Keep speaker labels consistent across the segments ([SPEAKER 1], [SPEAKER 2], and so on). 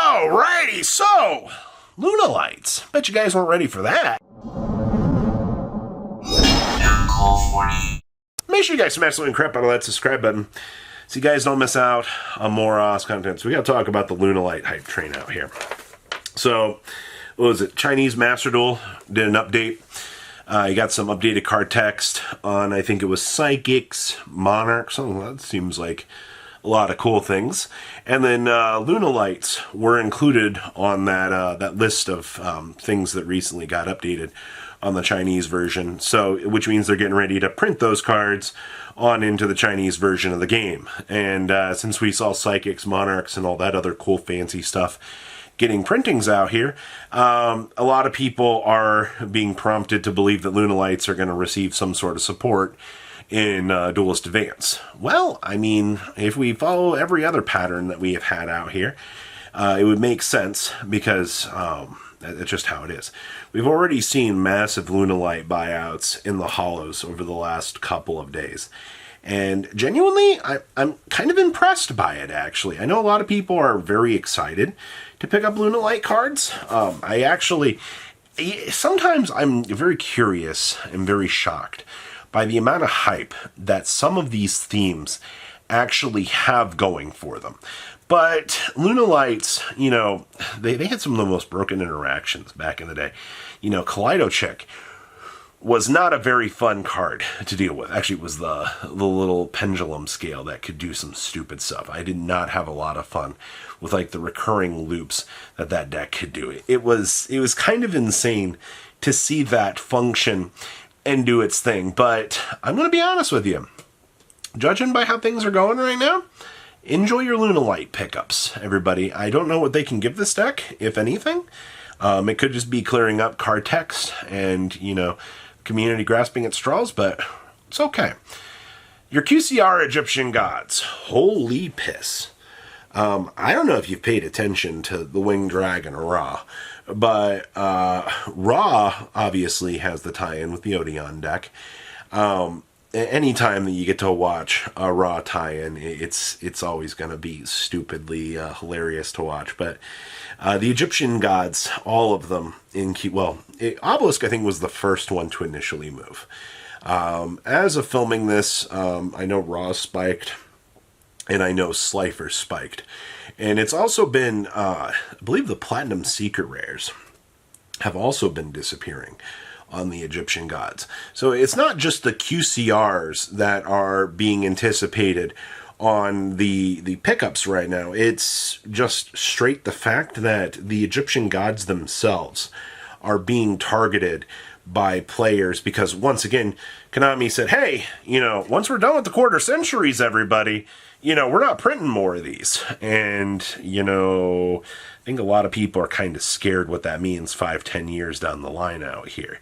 [SPEAKER 1] Alrighty, so Lunalights. Bet you guys weren't ready for that. Make sure you guys smash the link crap out of that subscribe button so you guys don't miss out on more content. So we got to talk about the Lunalight hype train out here. So, what was it? Chinese Master Duel did an update. You got some updated card text on, I think it was Psychics, Monarchs. Oh, that seems like a lot of cool things. And then Lunalights were included on that list of things that recently got updated on the Chinese version. So, which means they're getting ready to print those cards on into the Chinese version of the game. And since we saw Psychics, Monarchs, and all that other cool fancy stuff getting printings out here, a lot of people are being prompted to believe that Lunalights are going to receive some sort of support in Duelist Advance. Well, I mean, if we follow every other pattern that we have had out here, it would make sense because that's just how it is. We've already seen massive Lunalight buyouts in the hollows over the last couple of days. And genuinely, I'm kind of impressed by it, actually. I know a lot of people are very excited to pick up Lunalight cards. Sometimes I'm very curious and very shocked by the amount of hype that some of these themes actually have going for them. But Lunalights, you know, they had some of the most broken interactions back in the day. You know, Kaleido Chick was not a very fun card to deal with. Actually, it was the little pendulum scale that could do some stupid stuff. I did not have a lot of fun with like the recurring loops that deck could do. It was kind of insane to see that function and do its thing. But I'm going to be honest with you. Judging by how things are going right now, enjoy your Lunalight pickups, everybody. I don't know what they can give this deck, if anything. It could just be clearing up card text and, you know, community grasping at straws, but it's okay. Your QCR Egyptian Gods. Holy piss. I don't know if you've paid attention to the Winged Dragon Ra, but Ra obviously has the tie-in with the Odeon deck. Anytime that you get to watch a Ra tie-in, it's always going to be stupidly hilarious to watch. But the Egyptian Gods, all of them Obelisk I think was the first one to initially move. As of filming this, I know Ra spiked, and I know Slifer spiked. And it's also been, I believe the Platinum Secret Rares have also been disappearing on the Egyptian Gods. So it's not just the QCRs that are being anticipated on the pickups right now. It's just straight the fact that the Egyptian Gods themselves are being targeted by players because, once again, Konami said, hey, you know, once we're done with the quarter centuries, everybody, you know, we're not printing more of these. And, you know, I think a lot of people are kind of scared what that means 5-10 years down the line out here.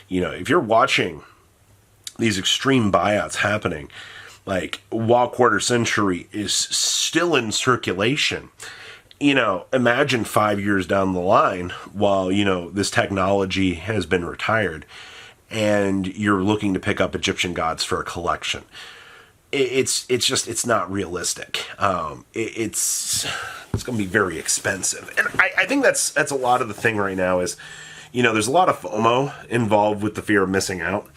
[SPEAKER 1] You know, if you're watching these extreme buyouts happening, like while quarter century is still in circulation, you know, imagine 5 years down the line while, you know, this technology has been retired and you're looking to pick up Egyptian Gods for a collection. It's not realistic. It's going to be very expensive. And I think that's a lot of the thing right now is, you know, there's a lot of FOMO involved with the fear of missing out.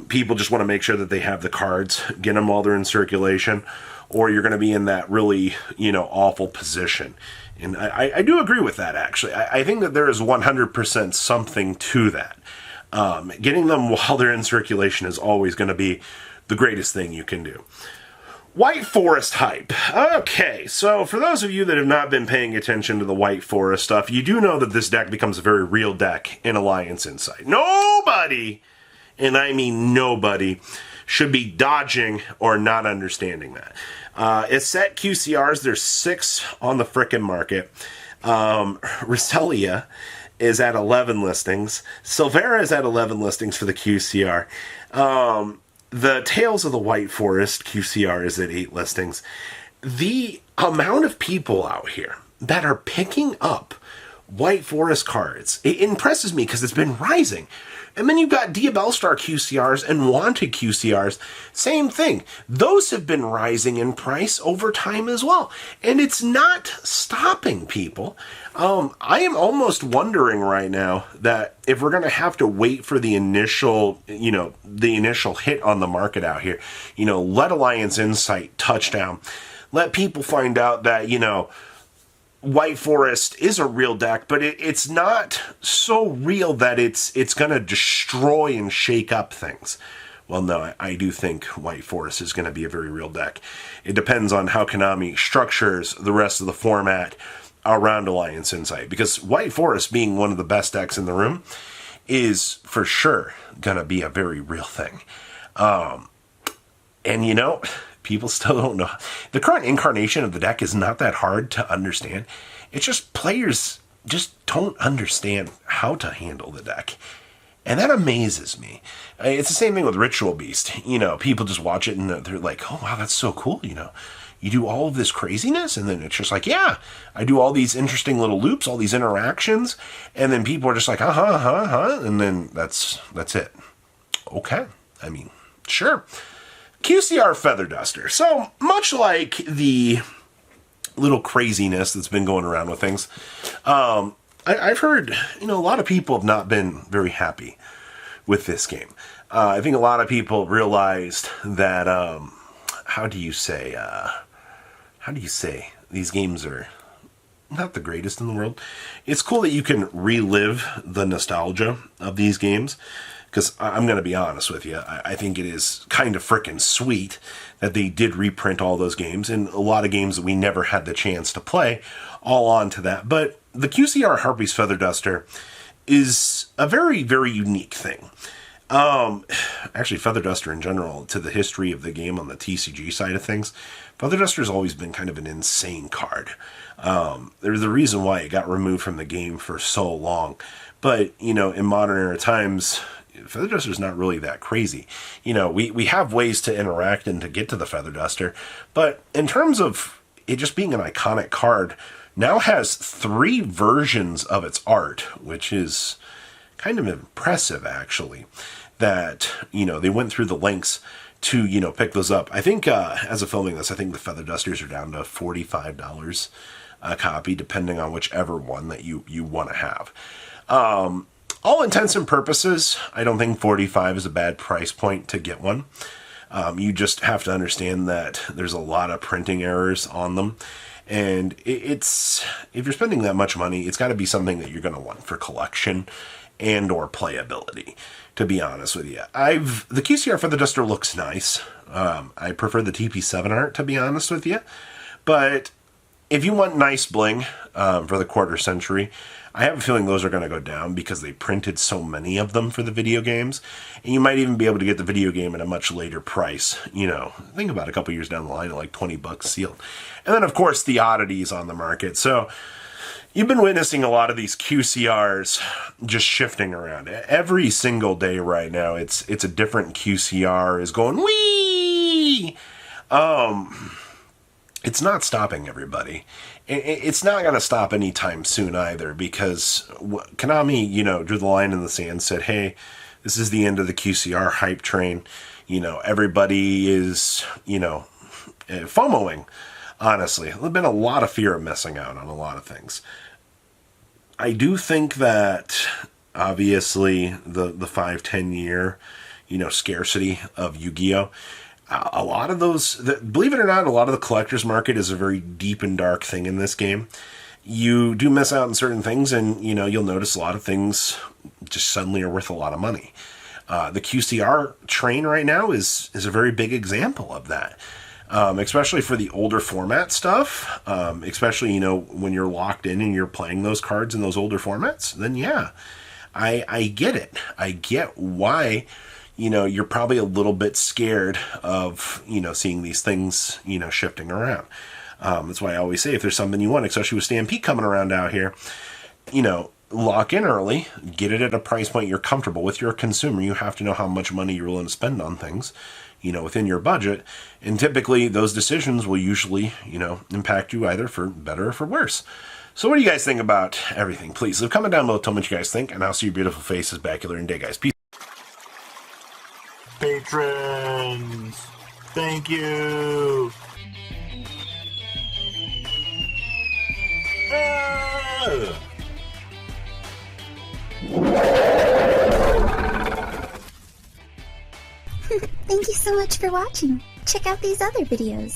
[SPEAKER 1] People just want to make sure that they have the cards, get them while they're in circulation, or you're going to be in that really, you know, awful position. And I do agree with that, actually. I think that there is 100% something to that. Getting them while they're in circulation is always going to be the greatest thing you can do. White Forest hype. Okay, so for those of you that have not been paying attention to the White Forest stuff, you do know that this deck becomes a very real deck in Alliance Insight. Nobody, and I mean nobody, should be dodging or not understanding that. It's set QCRs. There's 6 on the frickin' market. Roselia is at 11 listings. Silvera is at 11 listings for the QCR. The Tales of the White Forest QCR is at 8 listings. The amount of people out here that are picking up White Forest cards. It impresses me because it's been rising. And then you've got Diabellstar QCRs and Wanted QCRs. Same thing. Those have been rising in price over time as well. And it's not stopping, people. I am almost wondering right now that if we're going to have to wait for the initial, the initial hit on the market out here, let Alliance Insight touchdown. Let people find out that, White Forest is a real deck, but it's not so real that it's going to destroy and shake up things. Well, no, I do think White Forest is going to be a very real deck. It depends on how Konami structures the rest of the format around Alliance Insight, because White Forest, being one of the best decks in the room, is for sure going to be a very real thing. And people still don't know. The current incarnation of the deck is not that hard to understand. It's just players just don't understand how to handle the deck. And that amazes me. It's the same thing with Ritual Beast. People just watch it and they're like, oh, wow, that's so cool. You do all of this craziness. And then it's just like, yeah, I do all these interesting little loops, all these interactions. And then people are just like, and then that's it. Okay. I mean, sure. QCR Feather Duster. So, much like the little craziness that's been going around with things, I've heard, a lot of people have not been very happy with this game. I think a lot of people realized that, how do you say, these games are not the greatest in the world. It's cool that you can relive the nostalgia of these games. Because I'm going to be honest with you, I think it is kind of frickin' sweet that they did reprint all those games, and a lot of games that we never had the chance to play, all onto that. But the QCR Harpie's Feather Duster is a very, very unique thing. Actually, Feather Duster in general, to the history of the game on the TCG side of things, Feather Duster has always been kind of an insane card. There's a reason why it got removed from the game for so long. But, in modern era times, Feather Duster is not really that crazy. We have ways to interact and to get to the Feather Duster, but in terms of it just being an iconic card, now has 3 versions of its art, which is kind of impressive, actually, that, they went through the lengths to, pick those up. I think, as of filming this, I think the Feather Dusters are down to $45 a copy, depending on whichever one that you want to have. All intents and purposes, I don't think 45 is a bad price point to get one. You just have to understand that there's a lot of printing errors on them. And if you're spending that much money, it's got to be something that you're going to want for collection and or playability, to be honest with you. The QCR Feather Duster looks nice. I prefer the TP7 art, to be honest with you. But if you want nice bling for the quarter century, I have a feeling those are going to go down because they printed so many of them for the video games. And you might even be able to get the video game at a much later price. Think about a couple years down the line at like $20 sealed. And then, of course, the oddities on the market. So you've been witnessing a lot of these QCRs just shifting around. Every single day right now, it's a different QCR is going, wee! It's not stopping, everybody. It's not going to stop anytime soon either, because Konami, drew the line in the sand, said, hey, this is the end of the QCR hype train. Everybody is, FOMOing, honestly. There's been a lot of fear of missing out on a lot of things. I do think that, obviously, the 5-10 year, scarcity of Yu-Gi-Oh! A lot of those, believe it or not, a lot of the collector's market is a very deep and dark thing in this game. You do miss out on certain things, and, you'll notice a lot of things just suddenly are worth a lot of money. The QCR train right now is a very big example of that. Especially for the older format stuff, especially, when you're locked in and you're playing those cards in those older formats, then yeah, I get it. I get why, you're probably a little bit scared of, seeing these things, shifting around. That's why I always say if there's something you want, especially with Stampede coming around out here, lock in early, get it at a price point you're comfortable with. You're a consumer. You have to know how much money you're willing to spend on things, within your budget. And typically those decisions will usually, impact you either for better or for worse. So what do you guys think about everything? Please leave a comment down below. Tell me what you guys think, and I'll see your beautiful faces back here in a day, guys. Peace.
[SPEAKER 2] Patrons, thank you.
[SPEAKER 3] Thank you so much for watching. Check out these other videos.